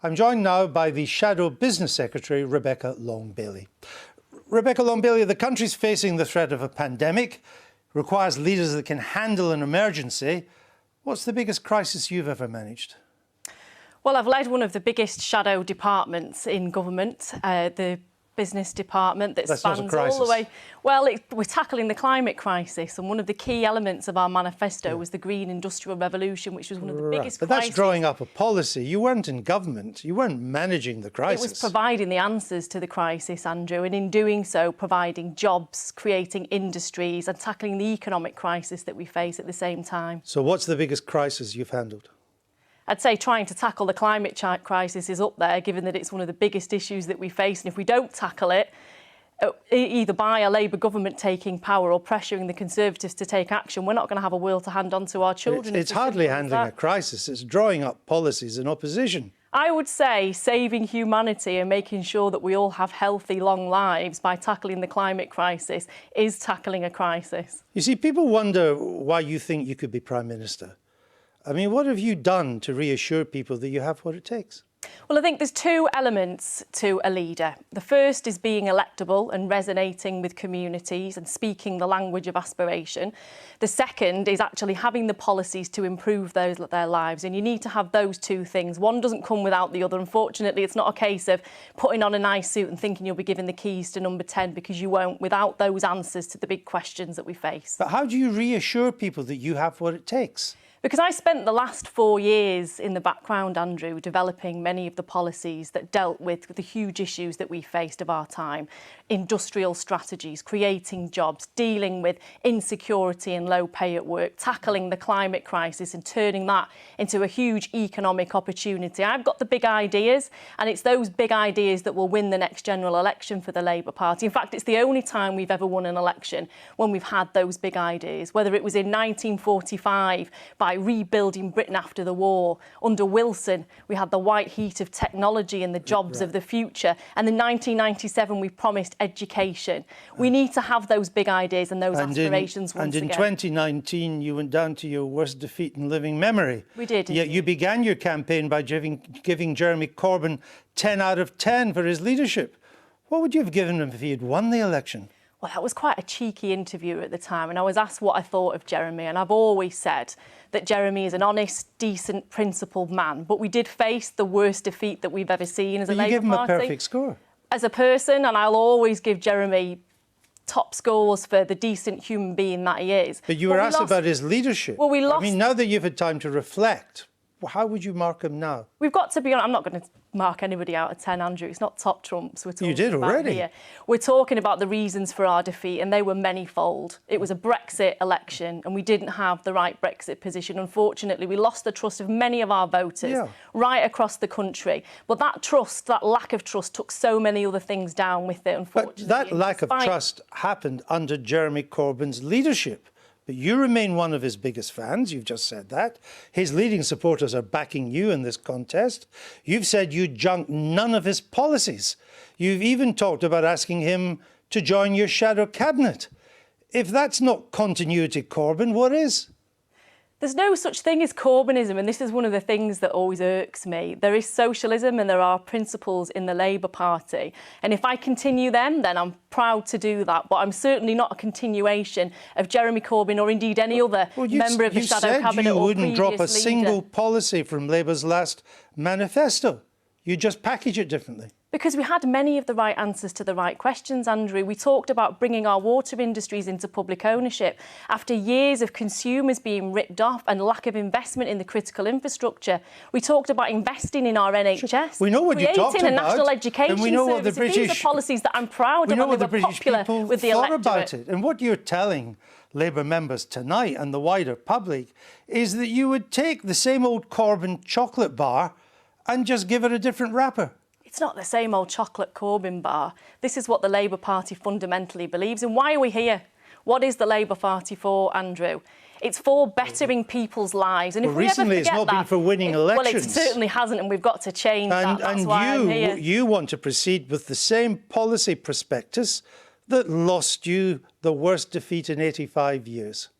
I'm joined now by the Shadow Business Secretary, Rebecca Long-Bailey. Rebecca Long-Bailey, the country's facing the threat of a pandemic, requires leaders that can handle an emergency. What's the biggest crisis you've ever managed? Well, I've led one of the biggest shadow departments in government, the business department that spans all the way. Well, we're tackling the climate crisis, and one of the key elements of our manifesto was the Green Industrial Revolution, which was one of the biggest But crises. that's drawing up a policy. You weren't in government. You weren't managing the crisis. It was providing the answers to the crisis, Andrew, and in doing so, providing jobs, creating industries and tackling the economic crisis that we face at the same time. So what's the biggest crisis you've handled? I'd say trying to tackle the climate crisis is up there, given that it's one of the biggest issues that we face. And if we don't tackle it, either by a Labour government taking power or pressuring the Conservatives to take action, we're not going to have a world to hand on to our children. It's hardly handling a crisis. It's drawing up policies in opposition. I would say saving humanity and making sure that we all have healthy, long lives by tackling the climate crisis is tackling a crisis. You see, people wonder why you think you could be Prime Minister. I mean, what have you done to reassure people that you have what it takes? Well, I think there's two elements to a leader. The first is being electable and resonating with communities and speaking the language of aspiration. The second is actually having the policies to improve their lives. And you need to have those two things. One doesn't come without the other. Unfortunately, it's not a case of putting on a nice suit and thinking you'll be given the keys to number 10, because you won't, without those answers to the big questions that we face. But how do you reassure people that you have what it takes? Because I spent the last 4 years in the background, Andrew, developing many of the policies that dealt with the huge issues that we faced of our time. Industrial strategies, creating jobs, dealing with insecurity and low pay at work, tackling the climate crisis and turning that into a huge economic opportunity. I've got the big ideas, and it's those big ideas that will win the next general election for the Labour Party. In fact, it's the only time we've ever won an election when we've had those big ideas, whether it was in 1945 by rebuilding Britain after the war. Under Wilson, we had the white heat of technology and the jobs of the future. And in 1997, we promised education. We need to have those big ideas and those aspirations once again. And in 2019, you went down to your worst defeat in living memory. We did. Yet you began your campaign by giving Jeremy Corbyn 10 out of 10 for his leadership. What would you have given him if he had won the election? Well, that was quite a cheeky interview at the time, and I was asked what I thought of Jeremy, and I've always said that Jeremy is an honest, decent, principled man, but we did face the worst defeat that we've ever seen as a Labour Party. You gave him a perfect score. As a person, and I'll always give Jeremy top scores for the decent human being that he is. But you were asked about his leadership. Well, we lost. I mean, now that you've had time to reflect, how would you mark him now? We've got to be honest. I'm not going to mark anybody out of 10, Andrew. It's not top trumps we're talking about. You did already. Here. We're talking about the reasons for our defeat, and they were manyfold. It was a Brexit election, and we didn't have the right Brexit position. Unfortunately, we lost the trust of many of our voters right across the country. But that trust, that lack of trust, took so many other things down with it, unfortunately. But that lack of trust happened under Jeremy Corbyn's leadership. But you remain one of his biggest fans, you've just said that. His leading supporters are backing you in this contest. You've said you junk none of his policies. You've even talked about asking him to join your shadow cabinet. If that's not continuity Corbyn, what is? There's no such thing as Corbynism, and this is one of the things that always irks me. There is socialism and there are principles in the Labour Party. And if I continue them, then I'm proud to do that. But I'm certainly not a continuation of Jeremy Corbyn or indeed any other member of the Shadow Cabinet or previous leader. You said you wouldn't drop a single policy from Labour's last manifesto. You just package it differently. Because we had many of the right answers to the right questions, Andrew. We talked about bringing our water industries into public ownership after years of consumers being ripped off and lack of investment in the critical infrastructure. We talked about investing in our NHS. We know what you talked about. Creating a national education and we know service. What the British, these are policies that I'm proud of, and they were popular with the electorate. About it. And what you're telling Labour members tonight and the wider public is that you would take the same old Corbyn chocolate bar and just give it a different wrapper. It's not the same old chocolate Corbyn bar. This is what the Labour Party fundamentally believes. And why are we here? What is the Labour Party for, Andrew? It's for bettering people's lives. And if we ever forget it's not been for winning elections. Well, it certainly hasn't, and we've got to change that. That's why I'm here. You want to proceed with the same policy prospectus that lost you the worst defeat in 85 years.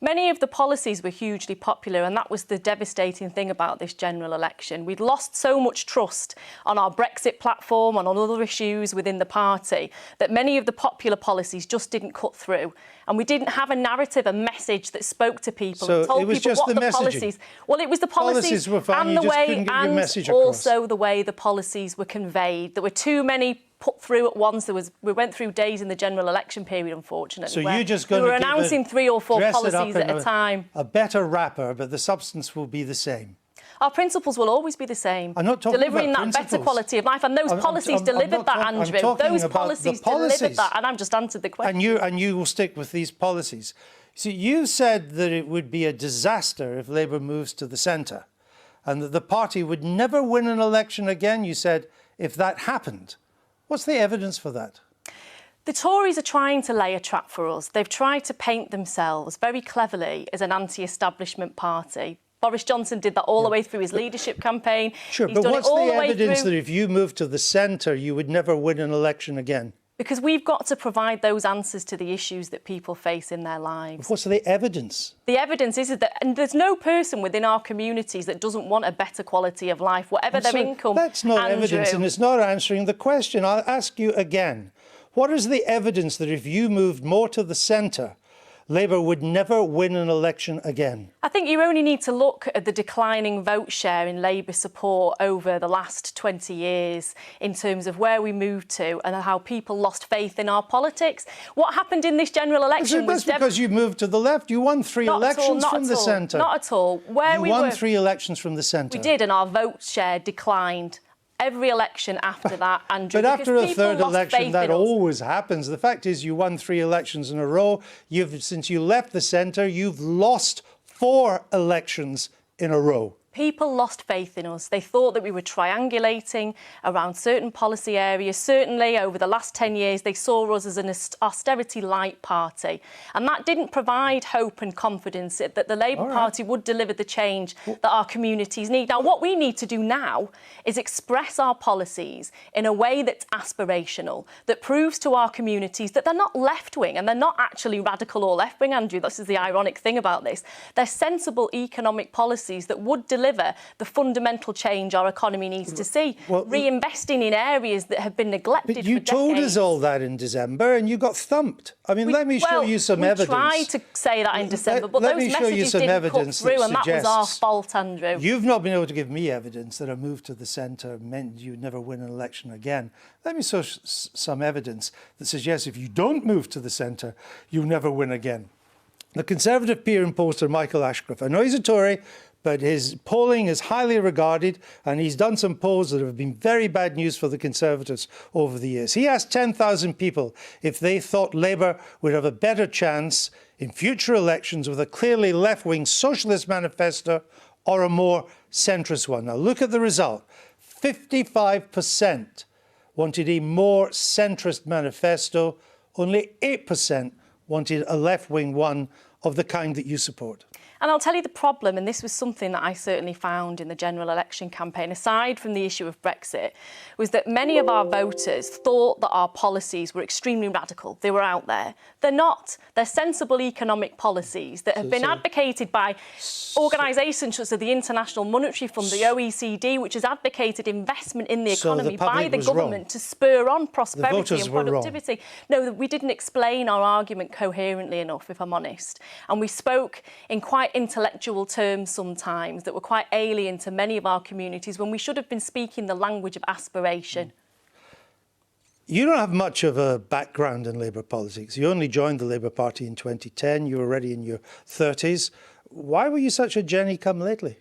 Many of the policies were hugely popular, and that was the devastating thing about this general election. We'd lost so much trust on our Brexit platform and on other issues within the party that many of the popular policies just didn't cut through. And we didn't have a narrative, a message that spoke to people So and told it was people just what the the messaging. policies. Well, it was the policies were fine, and you the just way, couldn't get your and message across. also the way the policies were conveyed. There were too many put through at once. We went through days in the general election period, unfortunately. So where you're just we going were to give announcing it, 3 or 4 dress it up policies in at a time. A better wrapper, but the substance will be the same. Our principles will always be the same. I'm not talking delivering about that better principles. quality of life, and those policies delivered that, Andrew. Those policies delivered that, and I've just answered the question. And you will stick with these policies. See, you said that it would be a disaster if Labour moves to the centre, and that the party would never win an election again. You said if that happened. What's the evidence for that? The Tories are trying to lay a trap for us. They've tried to paint themselves very cleverly as an anti-establishment party. Boris Johnson did that all the way through his leadership campaign. Sure, He's but done what's it all the the way evidence through. that if you moved to the centre, you would never win an election again? Because we've got to provide those answers to the issues that people face in their lives. What's the evidence? The evidence is that and there's no person within our communities that doesn't want a better quality of life, whatever their income. That's not Andrew. evidence, and it's not answering the question. I'll ask you again. What is the evidence that if you moved more to the centre, Labour would never win an election again? I think you only need to look at the declining vote share in Labour support over the last 20 years in terms of where we moved to and how people lost faith in our politics. What happened in this general election was... That's because you moved to the left. You won 3 elections from the centre. Not at all. You won 3 elections from the centre. We did, and our vote share declined. Every election after that, Andrew. But after a third election, that always happens. The fact is you won 3 elections in a row. Since you left the centre, you've lost 4 elections in a row. People lost faith in us. They thought that we were triangulating around certain policy areas. Certainly, over the last 10 years, they saw us as an austerity-light party. And that didn't provide hope and confidence that the Labour Party would deliver the change that our communities need. Now, what we need to do now is express our policies in a way that's aspirational, that proves to our communities that they're not left-wing and they're not actually radical or left-wing, Andrew. This is the ironic thing about this. They're sensible economic policies that would deliver the fundamental change our economy needs to see, reinvesting in areas that have been neglected for decades. You told us all that in December and you got thumped. I mean, let me show you some evidence. We tried to say that in December, but those messages didn't cut through, and that was our fault, Andrew. You've not been able to give me evidence that a move to the centre meant you'd never win an election again. Let me show some evidence that suggests if you don't move to the centre, you'll never win again. The Conservative peer and pollster Michael Ashcroft, I know he's a Tory, but his polling is highly regarded, and he's done some polls that have been very bad news for the Conservatives over the years. He asked 10,000 people if they thought Labour would have a better chance in future elections with a clearly left-wing socialist manifesto or a more centrist one. Now look at the result. 55% wanted a more centrist manifesto. Only 8% wanted a left-wing one of the kind that you support. And I'll tell you the problem, and this was something that I certainly found in the general election campaign, aside from the issue of Brexit, was that many of our voters thought that our policies were extremely radical. They were out there. They're not. They're sensible economic policies that have been advocated by organisations such as the International Monetary Fund, the OECD, which has advocated investment in the economy by the government to spur on prosperity and productivity. No, we didn't explain our argument coherently enough, if I'm honest. And we spoke in quite intellectual terms sometimes that were quite alien to many of our communities when we should have been speaking the language of aspiration. You don't have much of a background in Labour politics. You only joined the Labour Party in 2010. You were already in your 30s. Why were you such a Jenny-come-lately?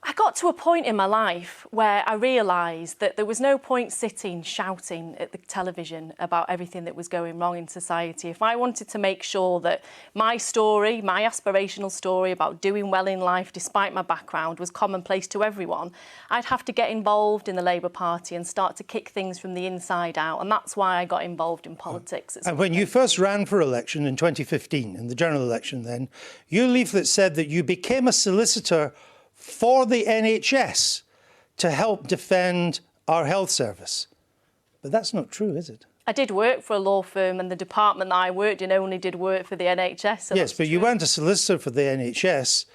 I got to a point in my life where I realised that there was no point sitting shouting at the television about everything that was going wrong in society. If I wanted to make sure that my story, my aspirational story about doing well in life despite my background was commonplace to everyone, I'd have to get involved in the Labour Party and start to kick things from the inside out. And that's why I got involved in politics. And when you first ran for election in 2015, in the general election then, your leaflet said that you became a solicitor for the NHS to help defend our health service. But that's not true, is it? I did work for a law firm, and the department that I worked in only did work for the NHS. So yes, but you weren't a solicitor for the NHS,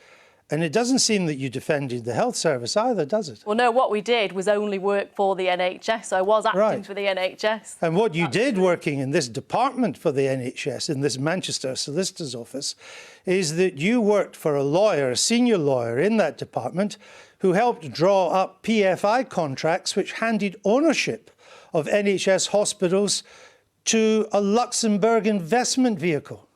and it doesn't seem that you defended the health service either, does it? Well, no, what we did was only work for the NHS. So I was acting Right. for the NHS. And what you did working in this department for the NHS, in this Manchester solicitor's office, is that you worked for a lawyer, a senior lawyer in that department, who helped draw up PFI contracts which handed ownership of NHS hospitals to a Luxembourg investment vehicle.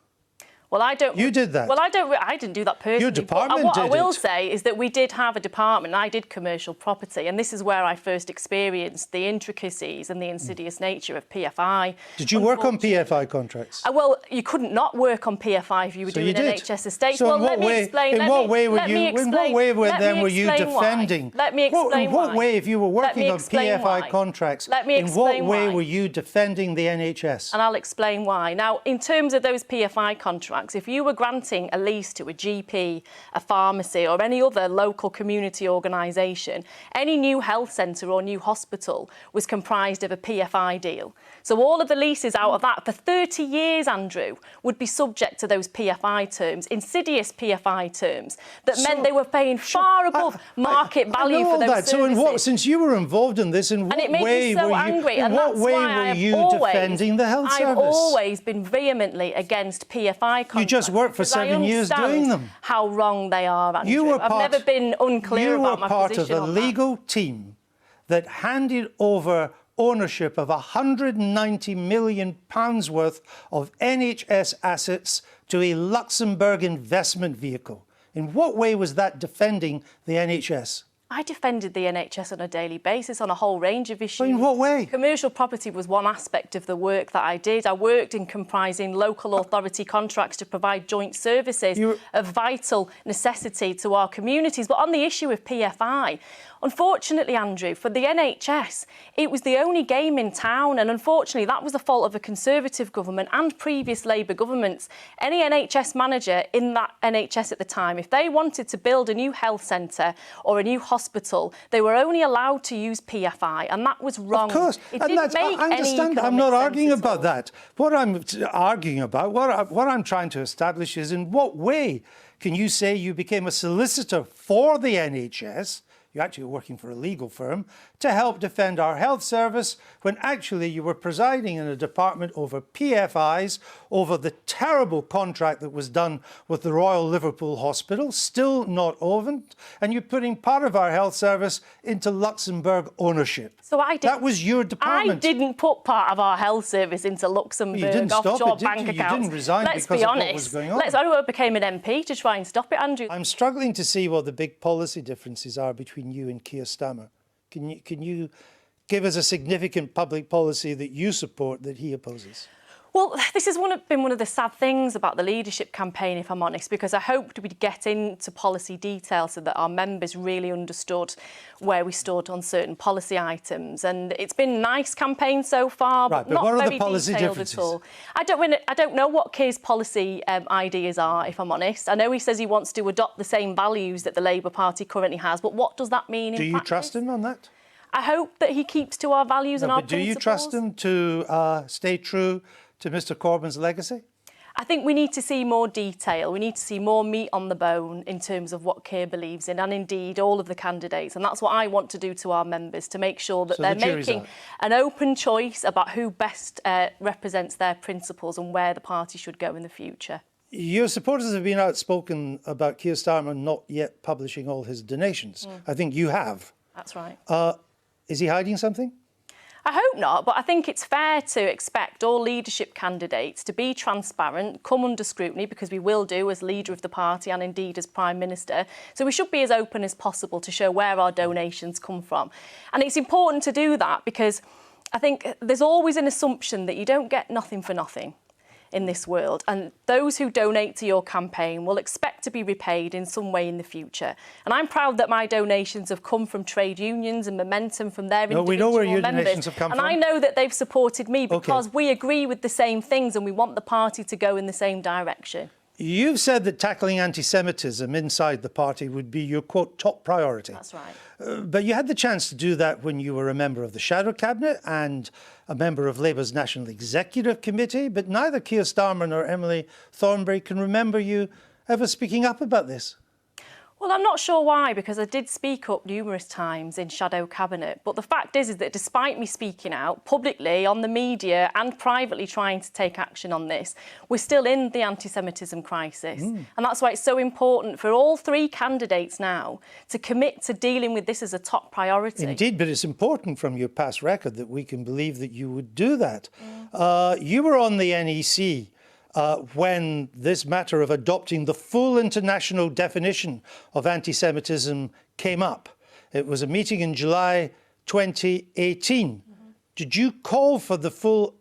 Well, I don't. You did that. Well, I didn't do that personally. Your department but what did I will it. say is that we did have a department. And I did commercial property, and this is where I first experienced the intricacies and the insidious nature of PFI. Did you work on PFI contracts? Well, you couldn't not work on PFI if you were So doing you did. NHS estates. So well, in what let me way? explain. In what way were you? In what way were you defending? Let me explain In what why. way, if you were working on explain PFI why. contracts, Let me in what explain way why. were you defending the NHS? And I'll explain why. Now, in terms of those PFI contracts, if you were granting a lease to a GP, a pharmacy or any other local community organisation, any new health centre or new hospital was comprised of a PFI deal. So all of the leases out of that for 30 years, Andrew, would be subject to those PFI terms, insidious PFI terms, that meant they were paying far above market value I know for all those that. services. So in what, since you were involved in this, in what And it made way me so were you, angry. in And what that's way why were I've you always, defending the health I've service? always been vehemently against PFI contracts. You just worked for because I 7 years understand doing them. how wrong they are, Andrew. You were I've never been unclear about my part position of a on that. legal team that handed over ownership of £190 million worth of NHS assets to a Luxembourg investment vehicle. In what way was that defending the NHS? I defended the NHS on a daily basis on a whole range of issues. In what way? Commercial property was one aspect of the work that I did. I worked in comprising local authority contracts to provide joint services of vital necessity to our communities. But on the issue of PFI, unfortunately, Andrew, for the NHS, it was the only game in town. And unfortunately, that was the fault of a Conservative government and previous Labour governments. Any NHS manager in that NHS at the time, if they wanted to build a new health centre or a new hospital, they were only allowed to use PFI. And that was wrong. Of course. It And didn't make I understand. I'm not arguing about that. What I'm arguing about, what I'm trying to establish is in what way can you say you became a solicitor for the NHS? You're actually working for a legal firm to help defend our health service when actually you were presiding in a department over PFIs, over the terrible contract that was done with the Royal Liverpool Hospital, still not over, and you're putting part of our health service into Luxembourg ownership. So I did. That was your department. I didn't put part of our health service into Luxembourg You didn't stop offshore it, did bank you? You accounts. didn't resign Let's because be of honest. what was going on. I became an MP to try and stop it, Andrew. I'm struggling to see what the big policy differences are between you and Keir Starmer. Can you give us a significant public policy that you support that he opposes? Well, this has been one of the sad things about the leadership campaign, if I'm honest, because I hoped we'd get into policy detail so that our members really understood where we stood on certain policy items. And it's been a nice campaign so far, Right, but not what are the very policy detailed differences? at all. I don't know what Keir's policy ideas are, if I'm honest. I know he says he wants to adopt the same values that the Labour Party currently has, but what does that mean in Do you practice? trust him on that? I hope that he keeps to our values and our But do principles. you trust him to stay true to Mr Corbyn's legacy? I think we need to see more detail. We need to see more meat on the bone in terms of what Keir believes in, and indeed all of the candidates. And that's what I want to do to our members, to make sure that they're making an open choice about who best represents their principles and where the party should go in the future. Your supporters have been outspoken about Keir Starmer not yet publishing all his donations. I think you have. That's right. Is he hiding something? I hope not, but I think it's fair to expect all leadership candidates to be transparent, come under scrutiny, because we will do as leader of the party and indeed as Prime Minister. So we should be as open as possible to show where our donations come from. And it's important to do that because I think there's always an assumption that you don't get nothing for nothing in this world, and those who donate to your campaign will expect to be repaid in some way in the future. And I'm proud that my donations have come from trade unions and Momentum from their individual we know where your members. donations have come and from. I know that they've supported me because we agree with the same things and we want the party to go in the same direction. You've said that tackling anti-Semitism inside the party would be your, quote, top priority. That's right. But you had the chance to do that when you were a member of the Shadow Cabinet and a member of Labour's National Executive Committee, but neither Keir Starmer nor Emily Thornberry can remember you ever speaking up about this. Well, I'm not sure why, because I did speak up numerous times in Shadow Cabinet. But the fact is that despite me speaking out publicly, on the media and privately trying to take action on this, we're still in the anti-Semitism crisis. And that's why it's so important for all three candidates now to commit to dealing with this as a top priority. Indeed, but it's important from your past record that we can believe that you would do that. You were on the NEC when this matter of adopting the full international definition of anti-Semitism came up. It was a meeting in July 2018. Did you call for the full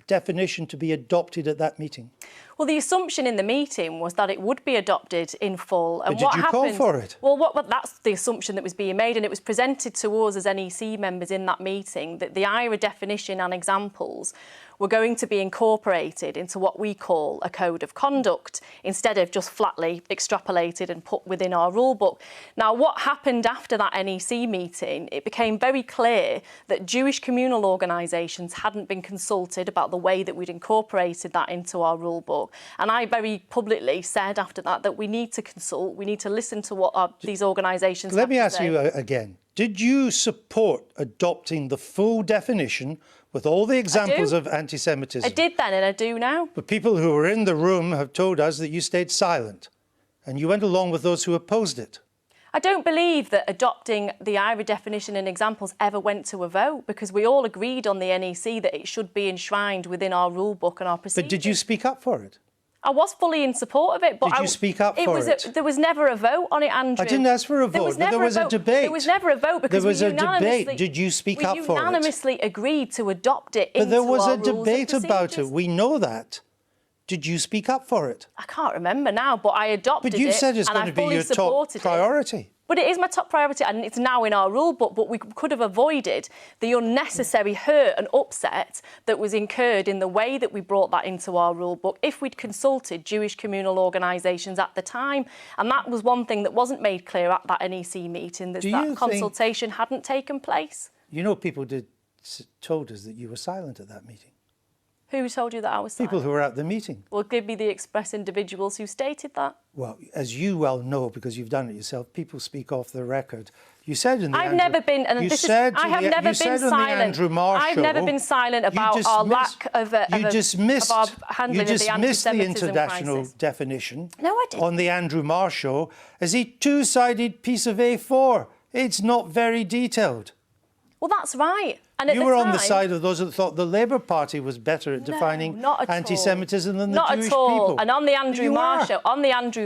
definition to be adopted at that meeting? Well, the assumption in the meeting was that it would be adopted in full. And but did you call for it? Well, that's the assumption that was being made, and it was presented to us as NEC members in that meeting that the IRA definition and examples were going to be incorporated into what we call a code of conduct instead of just flatly extrapolated and put within our rule book. Now, what happened after that NEC meeting, it became very clear that Jewish communal organisations hadn't been consulted about the way that we'd incorporated that into our rule book. And I very publicly said after that we need to consult, we need to listen to what these organisations have to say. Let me ask you again. Did you support adopting the full definition with all the examples of anti-Semitism? I did then, and I do now. But people who were in the room have told us that you stayed silent and you went along with those who opposed it. I don't believe that adopting the IRA definition and examples ever went to a vote, because we all agreed on the NEC that it should be enshrined within our rule book and our procedures. But did you speak up for it? I was fully in support of it, but did you speak up for it? There was never a vote on it, Andrew. I didn't ask for a vote, but there was a debate. There was never a vote because there was a debate. Did you speak up for it? We unanimously agreed to adopt it into our rules and procedures. But there was a debate about it. We know that. Did you speak up for it? I can't remember now, but I adopted it. But you said it's going to be your top priority. But it is my top priority, and it's now in our rule book, but we could have avoided the unnecessary hurt and upset that was incurred in the way that we brought that into our rule book if we'd consulted Jewish communal organisations at the time. And that was one thing that wasn't made clear at that NEC meeting, that consultation hadn't taken place. You know, people told us that you were silent at that meeting. Who told you that I was silent? People who were at the meeting. Well, give me the express individuals who stated that. Well, as you well know, because you've done it yourself, people speak off the record. You said in the I have never been silent. I've never been silent about our lack of handling of the anti-Semitism international crisis. Definition. No, I didn't. On the Andrew Marr show as a two-sided piece of A4. It's not very detailed. Well, that's right. And you were on the side of those that thought the Labour Party was better at defining anti-Semitism than the Jewish people. And on the Andrew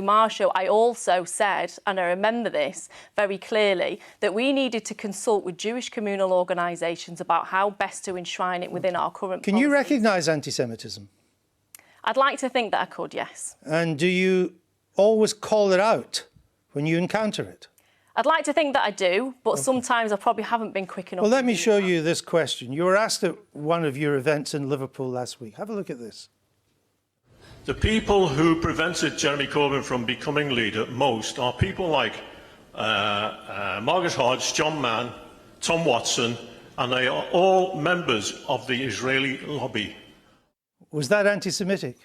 Marr show, I also said, and I remember this very clearly, that we needed to consult with Jewish communal organisations about how best to enshrine it within our current Can you recognise anti-Semitism? I'd like to think that I could, yes. And do you always call it out when you encounter it? I'd like to think that I do, but sometimes I probably haven't been quick enough. Well, let me show you this question. You were asked at one of your events in Liverpool last week. Have a look at this. The people who prevented Jeremy Corbyn from becoming leader most are people like Margaret Hodge, John Mann, Tom Watson, and they are all members of the Israeli lobby. Was that anti-Semitic?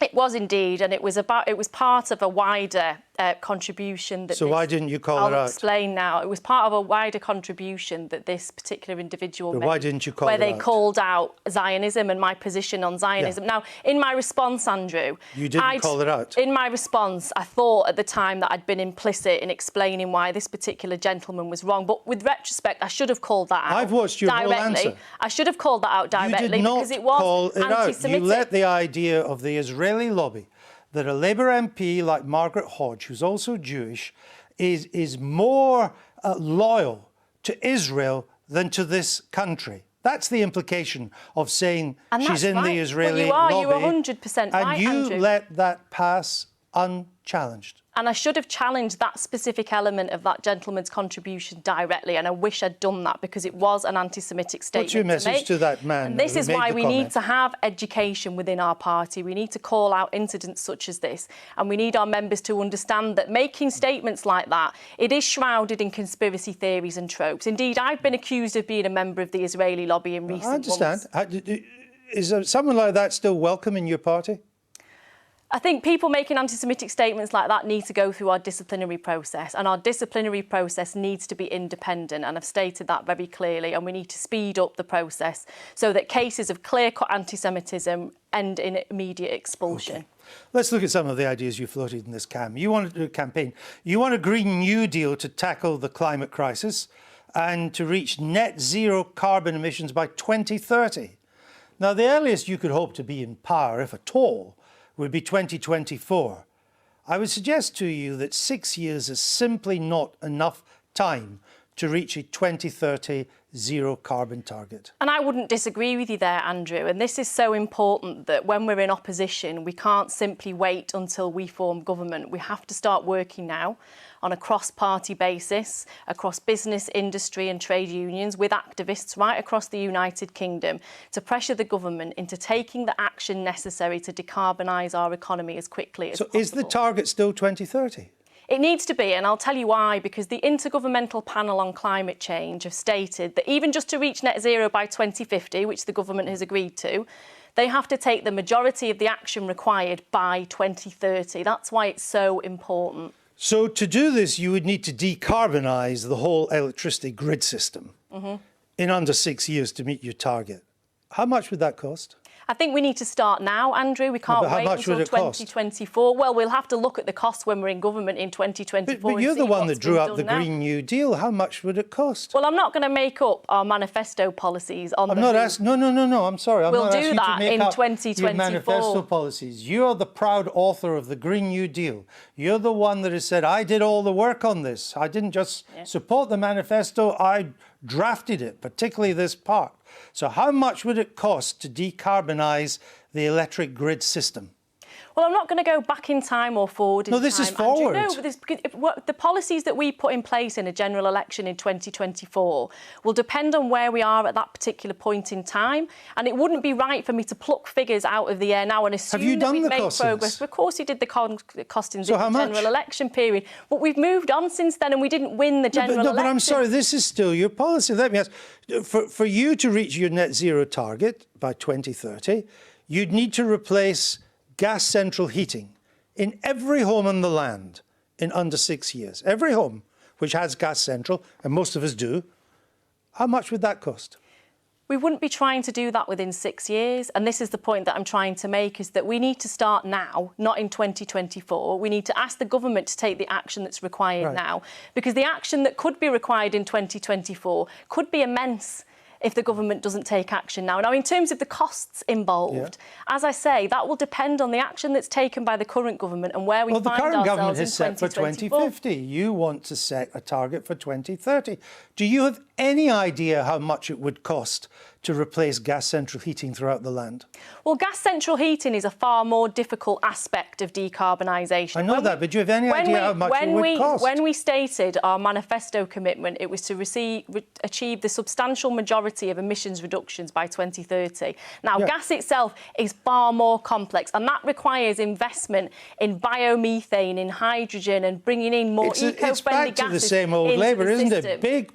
It was indeed, and it was part of a wider contribution that. So why didn't you call it out? I'll explain now. It was part of a wider contribution that this particular individual made. Why didn't you call it out? Where they called out Zionism and my position on Zionism. Yeah. Now, in my response, Andrew, you didn't call it out. In my response, I thought at the time that I'd been implicit in explaining why this particular gentleman was wrong. But with retrospect, I should have called that out. I've watched your whole answer. I should have called that out directly you did not because it was call it anti-Semitic. Out. You let the idea of the Israeli lobby, that a Labour MP like Margaret Hodge, who's also Jewish, is more loyal to Israel than to this country. That's the implication of saying she's in the Israeli lobby. You are 100% right, and you Andrew. let that pass unchallenged. And I should have challenged that specific element of that gentleman's contribution directly, and I wish I'd done that because it was an anti-Semitic statement. What's your message to that man? And this is why we comment? need to have education within our party. We need to call out incidents such as this, and we need our members to understand that making statements like that, it is shrouded in conspiracy theories and tropes. Indeed, I've been accused of being a member of the Israeli lobby in recent months. I understand. Is someone like that still welcome in your party? I think people making anti-Semitic statements like that need to go through our disciplinary process, and our disciplinary process needs to be independent, and I've stated that very clearly, and we need to speed up the process so that cases of clear-cut anti-Semitism end in immediate expulsion. Okay. Let's look at some of the ideas you floated in this campaign. You want a Green New Deal to tackle the climate crisis and to reach net zero carbon emissions by 2030. Now, the earliest you could hope to be in power, if at all, would be 2024. I would suggest to you that 6 years is simply not enough time to reach a 2030 zero carbon target. And I wouldn't disagree with you there, Andrew. And this is so important that when we're in opposition, we can't simply wait until we form government. We have to start working now on a cross-party basis, across business, industry and trade unions, with activists right across the United Kingdom, to pressure the government into taking the action necessary to decarbonise our economy as quickly as possible. So is the target still 2030? It needs to be, and I'll tell you why, because the Intergovernmental Panel on Climate Change have stated that even just to reach net zero by 2050, which the government has agreed to, they have to take the majority of the action required by 2030. That's why it's so important. So to do this, you would need to decarbonise the whole electricity grid system in under 6 years to meet your target. How much would that cost? I think we need to start now, Andrew. We can't wait until 2024. Well, we'll have to look at the costs when we're in government in 2024. But you're the one that drew up the Green New Deal. How much would it cost? Well, I'm not going to make up our manifesto policies on I'm not asking. No. I'm sorry. I'm we'll not do asking that you to make in up 2024. your manifesto policies. You're the proud author of the Green New Deal. You're the one that has said, I did all the work on this. I didn't just support the manifesto. I drafted it, particularly this part. So how much would it cost to decarbonise the electric grid system? Well, I'm not going to go back in time or forward in time. No, this is forward. Andrew. No, but the policies that we put in place in a general election in 2024 will depend on where we are at that particular point in time. And it wouldn't be right for me to pluck figures out of the air now and assume that we've made progress. Of course, you did the costings in the general election period. But we've moved on since then, and we didn't win the general election. But I'm sorry, this is still your policy. Let me ask, for you to reach your net zero target by 2030, you'd need to replace gas central heating in every home in the land in under 6 years. Every home which has gas central, and most of us do. How much would that cost? We wouldn't be trying to do that within 6 years. And this is the point that I'm trying to make, is that we need to start now, not in 2024. We need to ask the government to take the action that's required now, because the action that could be required in 2024 could be immense if the government doesn't take action now. Now, in terms of the costs involved, as I say, that will depend on the action that's taken by the current government and where we find ourselves in 2024. Well, the current government has set for 2050. You want to set a target for 2030. Do you have any idea how much it would cost to replace gas central heating throughout the land? Well, gas central heating is a far more difficult aspect of decarbonisation. I know that, but do you have any idea how much it would cost? When we stated our manifesto commitment, it was to achieve the substantial majority of emissions reductions by 2030. Now, gas itself is far more complex, and that requires investment in biomethane, in hydrogen, and bringing in more eco-friendly gases. It's back to the same old Labour, isn't it? Big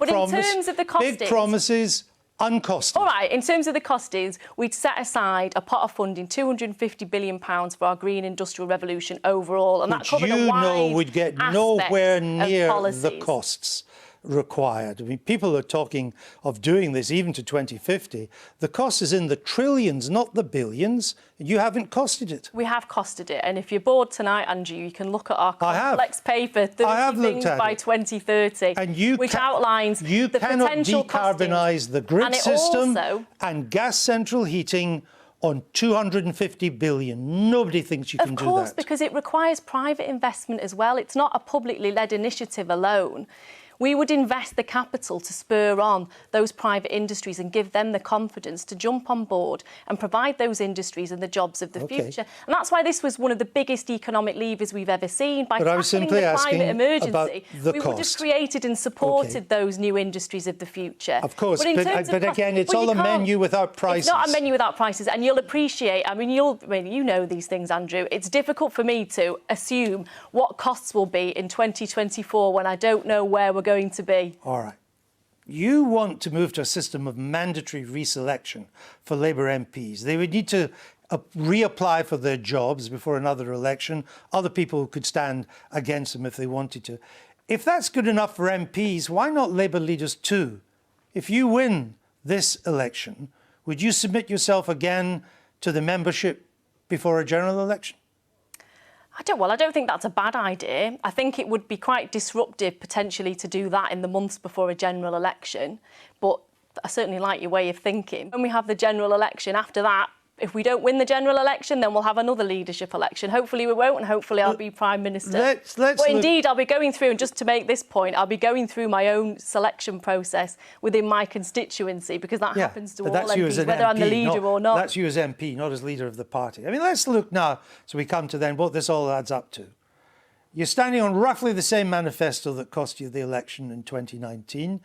promises, uncosted. All right, in terms of the costings, we'd set aside a pot of funding, £250 billion for our green industrial revolution overall, and that covered a wide would get nowhere near the costs required. I mean, people are talking of doing this even to 2050. The cost is in the trillions, not the billions. You haven't costed it. We have costed it, and if you're bored tonight, Andrew, you can look at our complex paper, 30 things by 2030, and which outlines the potential costings. Decarbonise the grid system and gas central heating on 250 billion. Nobody thinks you can do that. Of course, because it requires private investment as well. It's not a publicly led initiative alone. We would invest the capital to spur on those private industries and give them the confidence to jump on board and provide those industries and the jobs of the future. And that's why this was one of the biggest economic levers we've ever seen. By tackling the climate emergency, we would have created and supported those new industries of the future. Of course, but again, it's all a menu without prices. It's not a menu without prices, and you'll appreciate, you know these things, Andrew. It's difficult for me to assume what costs will be in 2024 when I don't know where we're going to be. All right. You want to move to a system of mandatory reselection for Labour MPs. They would need to reapply for their jobs before another election. Other people could stand against them if they wanted to. If that's good enough for MPs, why not Labour leaders too? If you win this election, would you submit yourself again to the membership before a general election? I don't think that's a bad idea. I think it would be quite disruptive potentially to do that in the months before a general election. But I certainly like your way of thinking. When we have the general election, after that, if we don't win the general election, then we'll have another leadership election. Hopefully we won't, and hopefully I'll be Prime Minister. But indeed, I'll be going through, and just to make this point, I'll be going through my own selection process within my constituency, because that happens to all MPs, whether I'm the leader or not. That's you as MP, not as leader of the party. I mean, let's look now, so we come to then what this all adds up to. You're standing on roughly the same manifesto that cost you the election in 2019.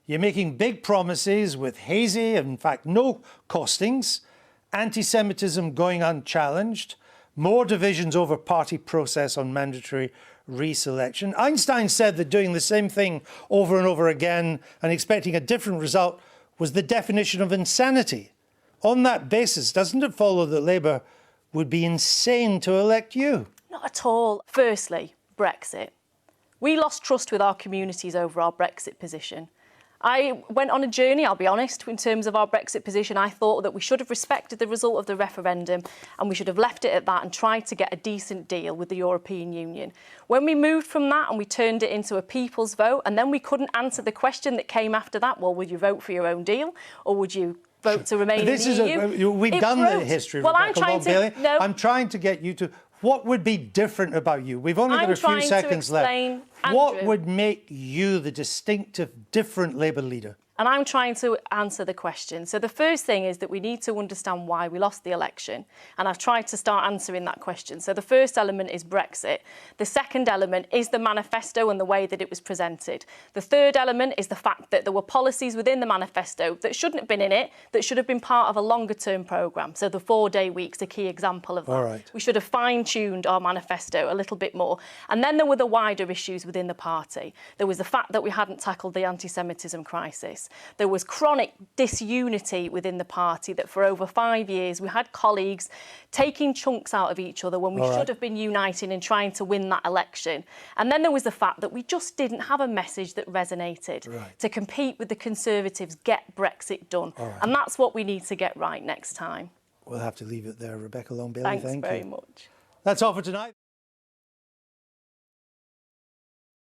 You're making big promises with hazy, in fact, no costings. Anti-Semitism going unchallenged, more divisions over party process on mandatory reselection. Einstein said that doing the same thing over and over again and expecting a different result was the definition of insanity. On that basis, doesn't it follow that Labour would be insane to elect you? Not at all. Firstly, Brexit. We lost trust with our communities over our Brexit position. I went on a journey, I'll be honest, in terms of our Brexit position. I thought that we should have respected the result of the referendum and we should have left it at that and tried to get a decent deal with the European Union. When we moved from that and we turned it into a people's vote, and then we couldn't answer the question that came after that, well, would you vote for your own deal or would you vote to remain in the EU? We've done the history of Rebecca Long-Bailey. I'm trying to get you to... What would be different about you? We've only got a few seconds left. Andrew, what would make you the distinctive, different Labour leader? And I'm trying to answer the question. So the first thing is that we need to understand why we lost the election. And I've tried to start answering that question. So the first element is Brexit. The second element is the manifesto and the way that it was presented. The third element is the fact that there were policies within the manifesto that shouldn't have been in it, that should have been part of a longer term programme. So the 4-day week's a key example of that. All right. We should have fine-tuned our manifesto a little bit more. And then there were the wider issues within the party. There was the fact that we hadn't tackled the anti-Semitism crisis. There was chronic disunity within the party, that for over 5 years we had colleagues taking chunks out of each other when we should have been uniting and trying to win that election. And then there was the fact that we just didn't have a message that resonated to compete with the Conservatives, get Brexit done. And that's what we need to get right next time. We'll have to leave it there. Rebecca Long-Bailey, Thanks thank you. very much. That's all for tonight.